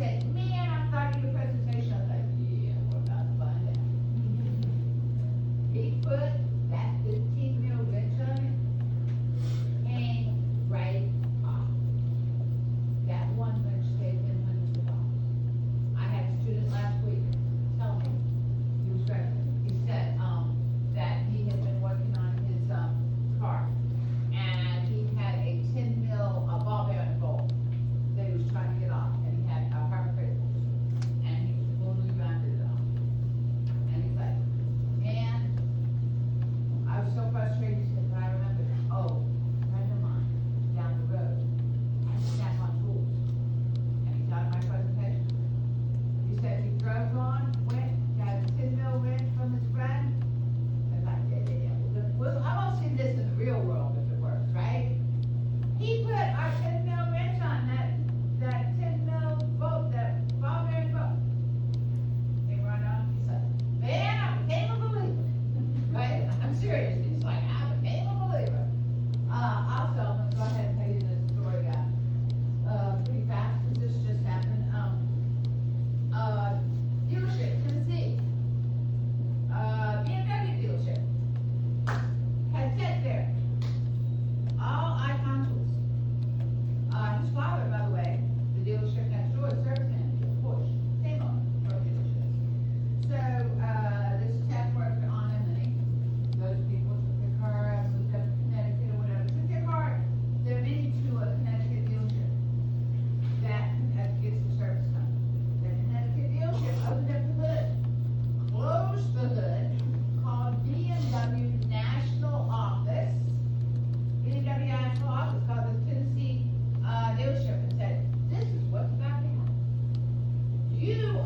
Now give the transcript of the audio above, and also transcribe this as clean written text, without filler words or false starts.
said, man, I thought your presentation, I was like, yeah, we're about to find out. He put that 15 mil wrench on it, and right off. That one wrench saved him hundreds of dollars. I had a student last week tell me, he was graduating, he said, that he had been working on his, car, and he had a 10 mil, ball bearing bolt that he was trying to get off, and he had a hard critical, and he was fully rounded it off. And he's like, man, I was so frustrated, he said, but I remember, oh, a friend of mine down the road, I snap on tools, and he taught my presentation. He said he drove on, went, got a 10 mil wrench from his friend, and like, yeah. Well, I won't see this in the real world if it works, right? He put our 10 mil wrench on that 10 mil bolt, that ball bearing bolt. Came right on, he said, man, I became a believer. Right? I'm serious, he's like, I became a believer. Also, I'm gonna go ahead and tell you this story, pretty fast, because this just happened. Dealership, Tennessee. BMW dealership. Had Ted there. All icon tools. His father, by the way, the dealership next door, is service manager, Porsche, same owner, both dealerships. So, this tech worked on him, and those people took their car, moved up to Connecticut or whatever, took their car, their Mini to a Connecticut dealership. That gets the service done. The Connecticut dealership opened up the hood, closed the hood, called BMW National Office, BMW National Office, called the Tennessee, dealership, and said, this is what's about to happen. You